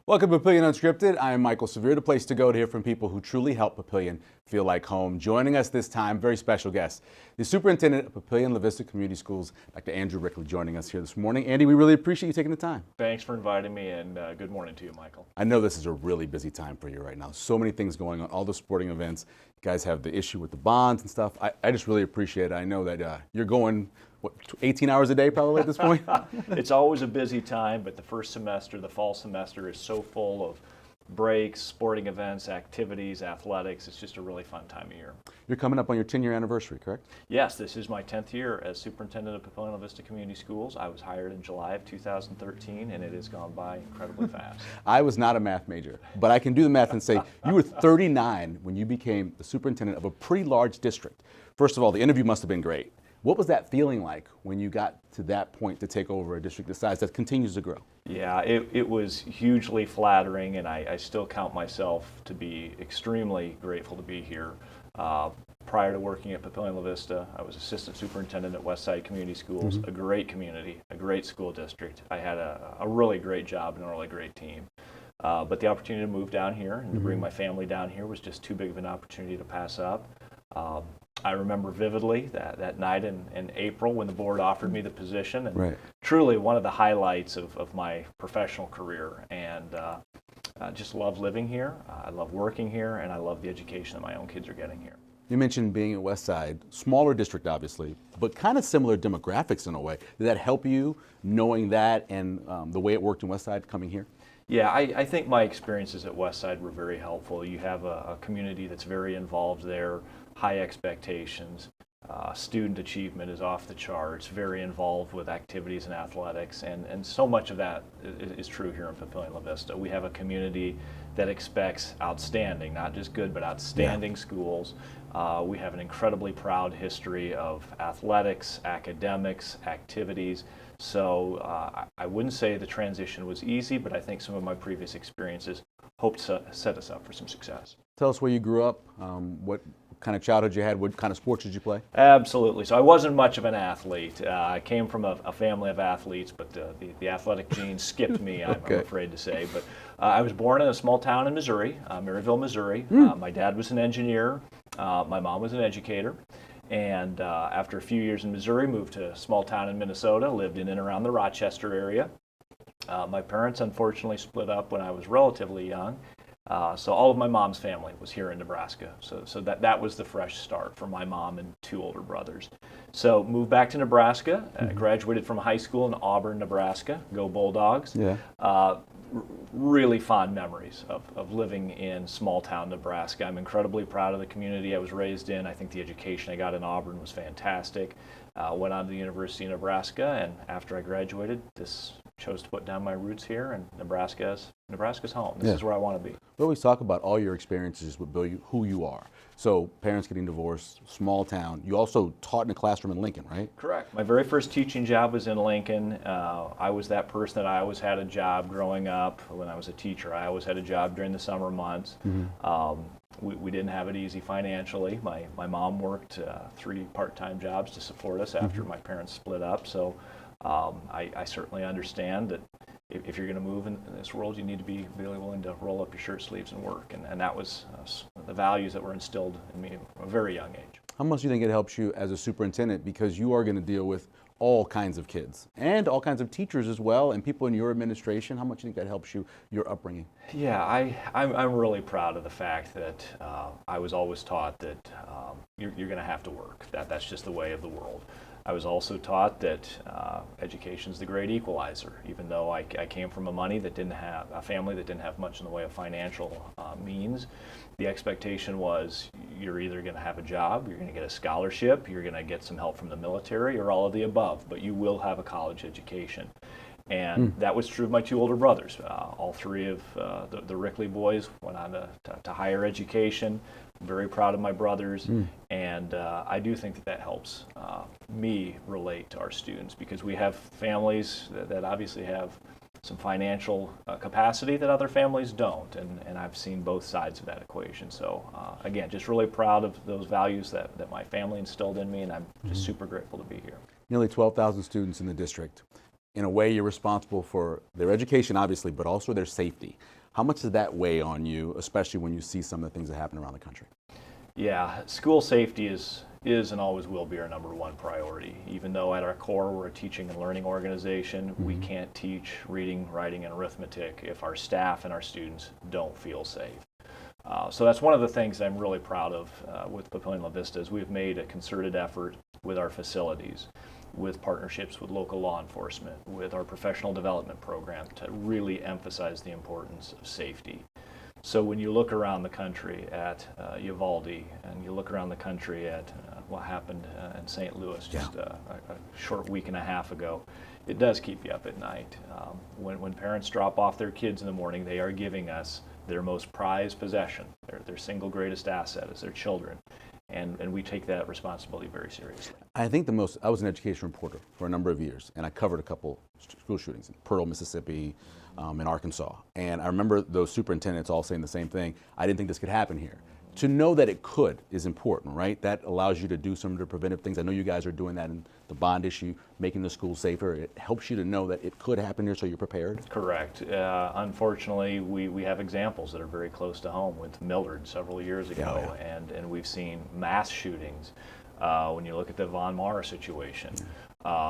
Welcome to Papillion UnScripted. I am Michael Severe, the place to go to hear from people who truly help Papillion feel like home. Joining us this time, very special guest, the Superintendent of Papillion-La Vista Community Schools, Dr. Andrew Rikli, joining us here this morning. Andy, we really appreciate you taking the time. Thanks for inviting me, and good morning to you, Michael. I know this is a really busy time for you right now. So many things going on, all the sporting events. You guys have the issue with the bonds and stuff. I just really appreciate it. I know that you're going, what, 18 hours a day probably at this point? It's always a busy time, but the first semester, the fall semester, is so full of breaks, sporting events, activities, athletics. It's just a really fun time of year. You're coming up on your 10-year anniversary, correct? Yes, this is my 10th year as Superintendent of Papillion-La Vista Community Schools. I was hired in July of 2013, and it has gone by incredibly fast. I was not a math major, but I can do the math and say you were 39 when you became the superintendent of a pretty large district. First of all, the interview must have been great. What was that feeling like when you got to that point to take over a district this size that continues to grow? Yeah, it was hugely flattering, and I still count myself to be extremely grateful to be here. Prior to working at Papillion-La Vista, I was assistant superintendent at Westside Community Schools, a great community, a great school district. I had a really great job and a really great team. But the opportunity to move down here and to bring my family down here was just too big of an opportunity to pass up. I remember vividly that night in April when the board offered me the position, and truly one of the highlights of my professional career. And I just love living here, I love working here, and I love the education that my own kids are getting here. You mentioned being at Westside, smaller district obviously, but kind of similar demographics in a way. Did that help you knowing that and the way it worked in Westside coming here? Yeah, I think my experiences at Westside were very helpful. You have a community that's very involved there, high expectations, student achievement is off the charts, very involved with activities and athletics, and so much of that is true here in Papillion-La Vista. We have a community that expects outstanding, not just good, but outstanding schools. We have an incredibly proud history of athletics, academics, activities. So I wouldn't say the transition was easy, but I think some of my previous experiences hope to set us up for some success. Tell us where you grew up, what kind of childhood you had, what kind of sports did you play? Absolutely. So I wasn't much of an athlete. I came from a family of athletes, but the athletic genes skipped me, I'm afraid to say. But I was born in a small town in Missouri, Maryville, Missouri. My dad was an engineer. My mom was an educator. And after a few years in Missouri, moved to a small town in Minnesota, lived in and around the Rochester area. My parents unfortunately split up when I was relatively young. So all of my mom's family was here in Nebraska. So that was the fresh start for my mom and two older brothers. So moved back to Nebraska, graduated from high school in Auburn, Nebraska. Go Bulldogs. Yeah. Really fond memories of living in small town Nebraska. I'm incredibly proud of the community I was raised in. I think the education I got in Auburn was fantastic. Went on to the University of Nebraska, and after I graduated, chose to put down my roots here, and Nebraska's home. This is where I want to be. We always talk about all your experiences with Bill, who you are. So parents getting divorced, small town. You also taught in a classroom in Lincoln, right? Correct. My very first teaching job was in Lincoln. I was that person that I always had a job growing up. When I was a teacher, I always had a job during the summer months. We didn't have it easy financially. My mom worked 3 part-time jobs to support us after my parents split up. So I certainly understand that if you're going to move in this world, you need to be really willing to roll up your shirt sleeves and work. And that was the values that were instilled in me from a very young age. How much do you think it helps you as a superintendent, because you are going to deal with all kinds of kids and all kinds of teachers as well and people in your administration? How much do you think that helps you, your upbringing? Yeah, I'm really proud of the fact that I was always taught that you're going to have to work. That's just the way of the world. I was also taught that education's the great equalizer. Even though I came from a family that didn't have much in the way of financial means, the expectation was you're either going to have a job, you're going to get a scholarship, you're going to get some help from the military, or all of the above, but you will have a college education. And that was true of my two older brothers. All 3 of the Rickley boys went on to higher education. I'm very proud of my brothers, and I do think that helps me relate to our students, because we have families that obviously have some financial capacity that other families don't, and I've seen both sides of that equation. So again, just really proud of those values that my family instilled in me, and I'm just super grateful to be here. Nearly 12,000 students in the district. in a way you're responsible for their education, obviously, but also their safety. How much does that weigh on you, especially when you see some of the things that happen around the country? Yeah, school safety is and always will be our #1 priority. Even though at our core we're a teaching and learning organization, we can't teach reading, writing, and arithmetic if our staff and our students don't feel safe. So that's one of the things I'm really proud of with Papillion-La Vista is we've made a concerted effort with our facilities, with partnerships with local law enforcement, with our professional development program to really emphasize the importance of safety. So when you look around the country at Uvalde, and you look around the country at what happened in St. Louis just a short week and a half ago, it does keep you up at night. When parents drop off their kids in the morning, they are giving us their most prized possession, their single greatest asset is their children. And we take that responsibility very seriously. I think I was an education reporter for a number of years, and I covered a couple school shootings in Pearl, Mississippi, in Arkansas. And I remember those superintendents all saying the same thing. I didn't think this could happen here. To know that it could is important, right? That allows you to do some of the preventive things. I know you guys are doing that in the bond issue, making the schools safer. It helps you to know that it could happen here, so you're prepared. Correct. Unfortunately, we have examples that are very close to home with Millard several years ago, and we've seen mass shootings when you look at the Von Maur situation.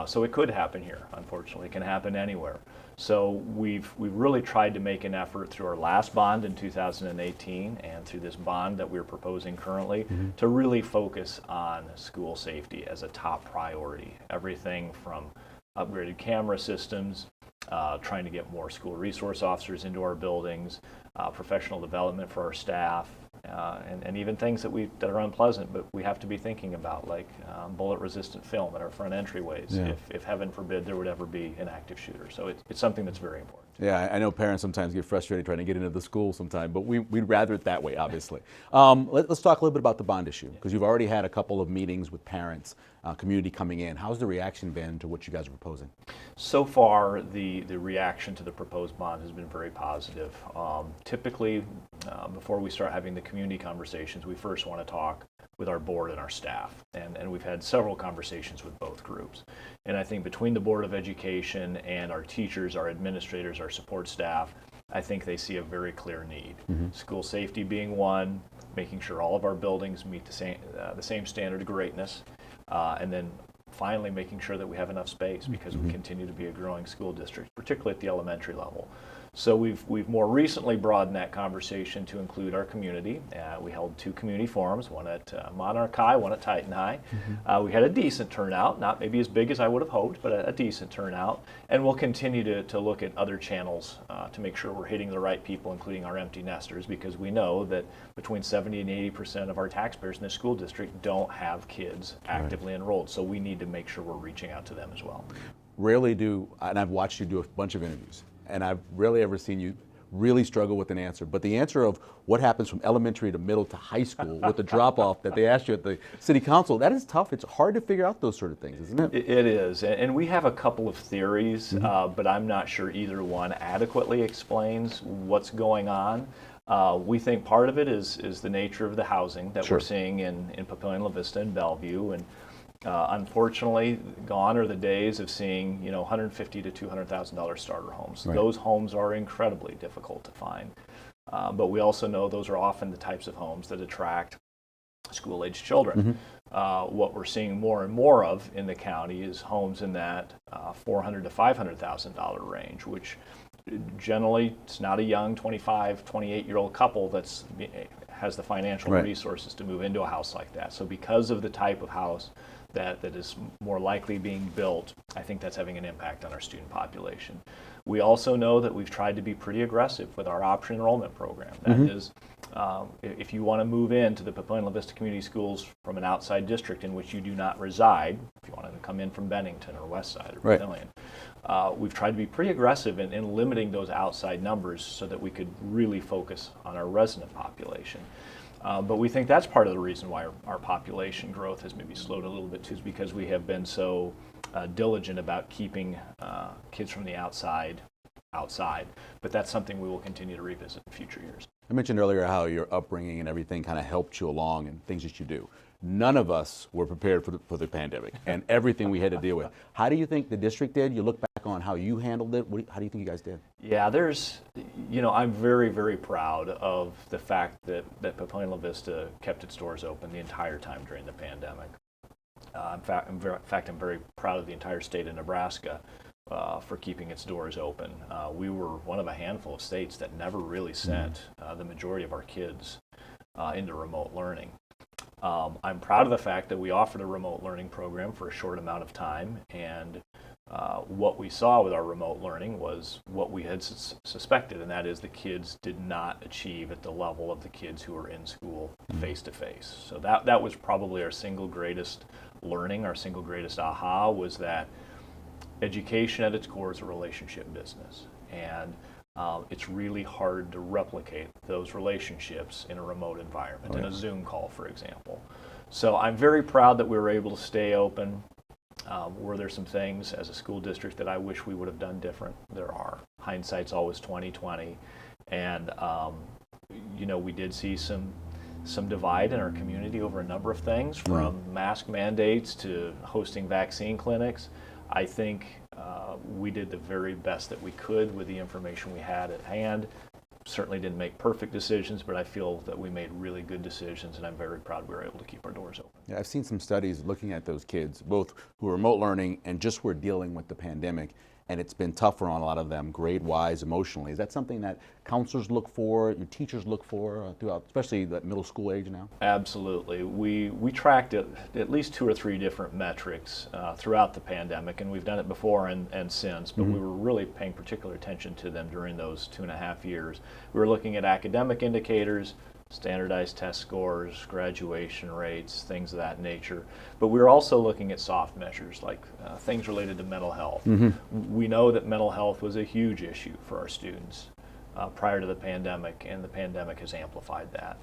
So it could happen here, unfortunately. It can happen anywhere. So we've really tried to make an effort through our last bond in 2018 and through this bond that we're proposing currently to really focus on school safety as a top priority. Everything from upgraded camera systems, trying to get more school resource officers into our buildings, professional development for our staff, and even things that are unpleasant, but we have to be thinking about, like bullet-resistant film at our front entryways, if heaven forbid there would ever be an active shooter. So it's something that's very important. Yeah, I know parents sometimes get frustrated trying to get into the school sometimes, but we'd rather it that way, obviously. Let's talk a little bit about the bond issue, because you've already had a couple of meetings with parents, community coming in. How's the reaction been to what you guys are proposing? So far, the reaction to the proposed bond has been very positive. Typically, before we start having the community conversations, we first want to talk with our board and our staff, and we've had several conversations with both groups. And I think between the Board of Education and our teachers, our administrators, our support staff, I think they see a very clear need. School safety being one, making sure all of our buildings meet the same standard of greatness, and then finally making sure that we have enough space, because we continue to be a growing school district, particularly at the elementary level. So we've more recently broadened that conversation to include our community. We held 2 community forums, one at Monarch High, one at Titan High. We had a decent turnout, not maybe as big as I would have hoped, but a decent turnout. And we'll continue to look at other channels to make sure we're hitting the right people, including our empty nesters, because we know that between 70 and 80% of our taxpayers in the school district don't have kids actively enrolled. So we need to make sure we're reaching out to them as well. Rarely do, and I've watched you do a bunch of interviews, and I've rarely ever seen you really struggle with an answer. But the answer of what happens from elementary to middle to high school with the drop-off that they asked you at the city council, that is tough. It's hard to figure out those sort of things, isn't it? It is, and we have a couple of theories, but I'm not sure either one adequately explains what's going on. We think part of it is the nature of the housing that we're seeing in Papillion-La Vista and Bellevue, and unfortunately, gone are the days of seeing $150,000 to $200,000 starter homes. Those homes are incredibly difficult to find, but we also know those are often the types of homes that attract school-aged children. What we're seeing more and more of in the county is homes in that $400,000 to $500,000 range, which generally it's not a young 25, 28-year-old couple that's has the financial resources to move into a house like that. So because of the type of house that is more likely being built, I think that's having an impact on our student population. We also know that we've tried to be pretty aggressive with our option enrollment program. That is, if you want to move into the Papillion-La Vista Community Schools from an outside district in which you do not reside, if you wanted to come in from Bennington or West Side or Papillion, we've tried to be pretty aggressive in limiting those outside numbers so that we could really focus on our resident population. But we think that's part of the reason why our population growth has maybe slowed a little bit too, is because we have been so diligent about keeping kids from the outside outside. But that's something we will continue to revisit in future years. I mentioned earlier how your upbringing and everything kind of helped you along and things that you do. None of us were prepared for the pandemic and everything we had to deal with. How do you think the district did? You look back on how you handled it. How do you think you guys did? Yeah, I'm very, very proud of the fact that Papillion-La Vista kept its doors open the entire time during the pandemic. In fact, I'm very proud of the entire state of Nebraska for keeping its doors open. We were one of a handful of states that never really sent the majority of our kids into remote learning. I'm proud of the fact that we offered a remote learning program for a short amount of time, and what we saw with our remote learning was what we had suspected, and that is the kids did not achieve at the level of the kids who were in school face-to-face. So that was probably our single greatest learning, our single greatest aha, was that education at its core is a relationship business, and it's really hard to replicate those relationships in a remote environment, in a Zoom call, for example. So I'm very proud that we were able to stay open. Were there some things as a school district that I wish we would have done different? There are. Hindsight's always 20/20, and we did see some divide in our community over a number of things, from mask mandates to hosting vaccine clinics. I think we did the very best that we could with the information we had at hand. Certainly didn't make perfect decisions, but I feel that we made really good decisions, and I'm very proud we were able to keep our doors open. Yeah, I've seen some studies looking at those kids, both who are remote learning and just were dealing with the pandemic, and it's been tougher on a lot of them, grade-wise, emotionally. Is that something that counselors look for, your teachers look for throughout, especially the middle school age now? Absolutely. We tracked at least 2 or 3 different metrics throughout the pandemic, and we've done it before and since, but we were really paying particular attention to them during those 2.5 years. We were looking at academic indicators, standardized test scores, graduation rates, things of that nature. But we were also looking at soft measures like things related to mental health. We know that mental health was a huge issue for our students prior to the pandemic, and the pandemic has amplified that.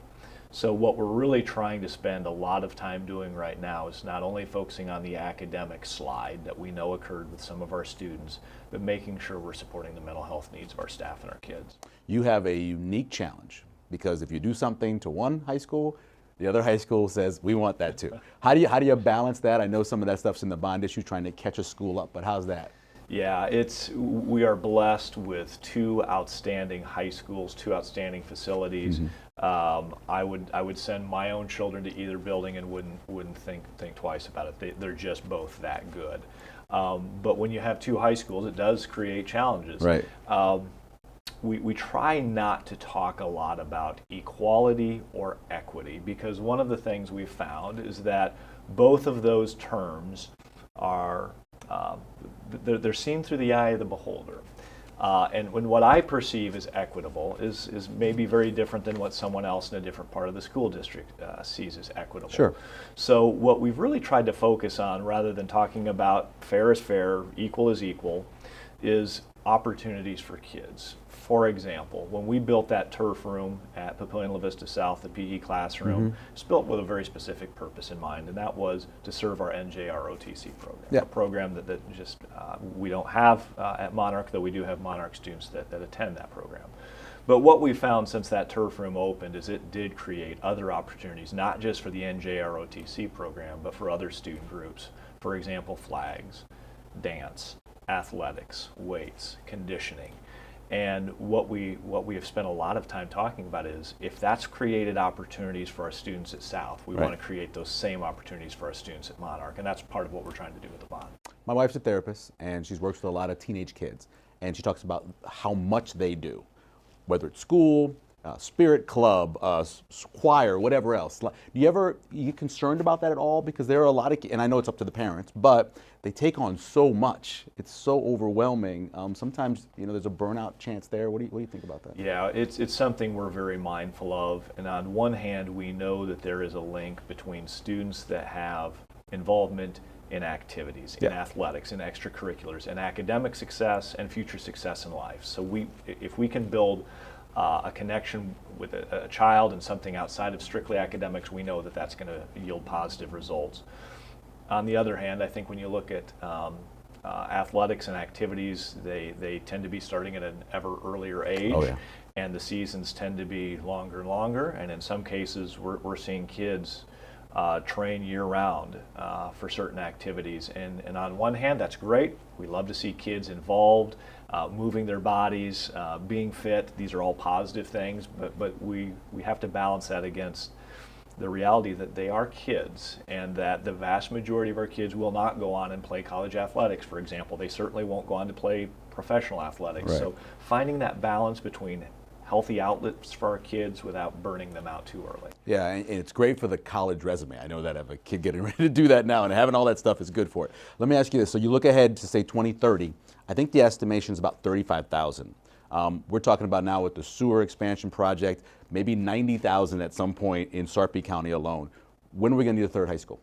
So what we're really trying to spend a lot of time doing right now is not only focusing on the academic slide that we know occurred with some of our students, but making sure we're supporting the mental health needs of our staff and our kids. You have a unique challenge, because if you do something to one high school, the other high school says, we want that too. How do you balance that? I know some of that stuff's in the bond issue, trying to catch a school up, but how's that? Yeah, we are blessed with 2 outstanding high schools, 2 outstanding facilities. I would send my own children to either building and wouldn't think twice about it. They're just both that good. But when you have 2 high schools, it does create challenges. Right. We try not to talk a lot about equality or equity, because one of the things we've found is that both of those terms are they're seen through the eye of the beholder. And when what I perceive as equitable is maybe very different than what someone else in a different part of the school district sees as equitable. Sure. So what we've really tried to focus on, rather than talking about fair is fair, equal is equal, is opportunities for kids. For example, when we built that turf room at Papillion-La Vista South, the PE classroom, it's built with a very specific purpose in mind, and that was to serve our NJROTC program, a program that just we don't have at Monarch, though we do have Monarch students that attend that program. But what we found since that turf room opened is it did create other opportunities, not just for the NJROTC program, but for other student groups. For example, flags, dance, athletics, weights, conditioning. And what we have spent a lot of time talking about is, if that's created opportunities for our students at South, we want to create those same opportunities for our students at Monarch, and that's part of what we're trying to do with the bond. My wife's a therapist, and she's works with a lot of teenage kids, and she talks about how much they do, whether it's school, spirit club, choir, whatever else. Do you get concerned about that at all? Because there are a lot of, and I know it's up to the parents, but they take on so much. It's so overwhelming. Sometimes, there's a burnout chance there. What do you think about that? Yeah, it's something we're very mindful of. And on one hand, we know that there is a link between students that have involvement in activities, in athletics, in extracurriculars, in academic success and future success in life. So if we can build a connection with a child and something outside of strictly academics, we know that that's going to yield positive results. On the other hand, I think when you look at athletics and activities, they tend to be starting at an ever earlier age. Oh, yeah. And the seasons tend to be longer and longer, and in some cases we're seeing kids train year-round for certain activities. And on one hand, that's great. We love to see kids involved, moving their bodies, being fit. These are all positive things, but we have to balance that against the reality that they are kids, and that the vast majority of our kids will not go on and play college athletics, for example. They certainly won't go on to play professional athletics. Right. So finding that balance between healthy outlets for our kids without burning them out too early. Yeah, and it's great for the college resume. I know that I have a kid getting ready to do that now, and having all that stuff is good for it. Let me ask you this. So you look ahead to, say, 2030. I think the estimation is about 35,000. We're talking about now with the sewer expansion project, maybe 90,000 at some point in Sarpy County alone. When are we going to need a third high school?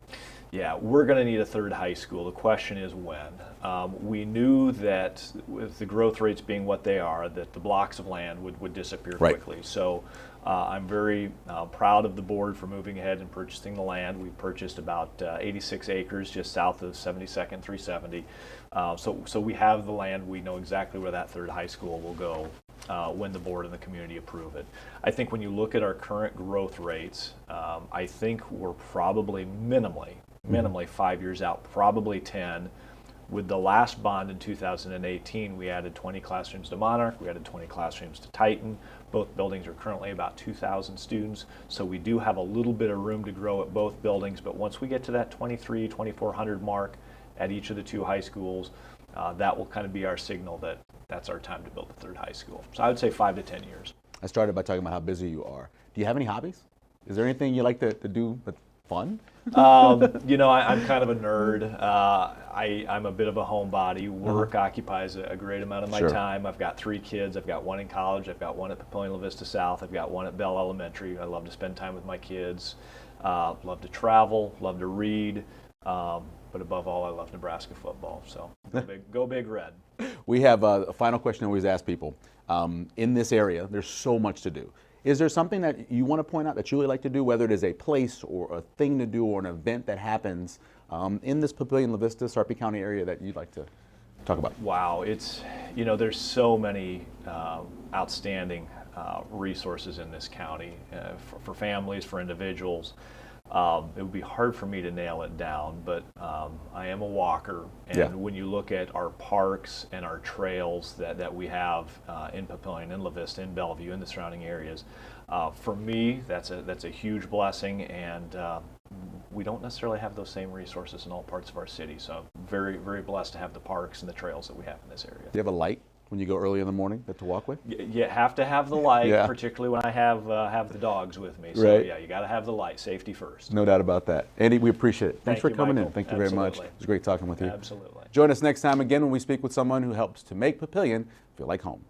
Yeah, we're going to need a third high school. The question is when. We knew that with the growth rates being what they are, that the blocks of land would disappear quickly. So I'm very proud of the board for moving ahead and purchasing the land. We purchased about 86 acres just south of 72nd 370. So we have the land. We know exactly where that third high school will go when the board and the community approve it. I think when you look at our current growth rates, I think we're probably minimally 5 years out, probably 10. With the last bond in 2018, we added 20 classrooms to Monarch, we added 20 classrooms to Titan. Both buildings are currently about 2,000 students, so we do have a little bit of room to grow at both buildings, but once we get to that 2,400 mark at each of the two high schools, that will kind of be our signal that that's our time to build the third high school. So I would say 5 to 10 years. I started by talking about how busy you are. Do you have any hobbies? Is there anything you like to do that's fun? I'm kind of a nerd. I'm a bit of a homebody. Work occupies a great amount of my time. I've got 3 kids. I've got one in college. I've got one at Papillion-La Vista South. I've got one at Bell Elementary. I love to spend time with my kids. Love to travel. Love to read. But above all, I love Nebraska football. So go big red. We have a final question I always ask people. In this area, there's so much to do. Is there something that you want to point out that you really like to do, whether it is a place or a thing to do or an event that happens in this Papillion-La Vista, Sarpy County area that you'd like to talk about? Wow, there's so many outstanding resources in this county for families, for individuals. It would be hard for me to nail it down, but I am a walker, and when you look at our parks and our trails that we have in Papillion, in La Vista, in Bellevue, in the surrounding areas, for me, that's a huge blessing, and we don't necessarily have those same resources in all parts of our city, so I'm very, very blessed to have the parks and the trails that we have in this area. Do you have a light when you go early in the morning to walk with? You have to have the light, particularly when I have the dogs with me. So yeah, you got to have the light. Safety first. No doubt about that. Andy, we appreciate it. Thanks for coming Michael. in. Thank you very much. It was great talking with you. Absolutely. Join us next time again when we speak with someone who helps to make Papillion feel like home.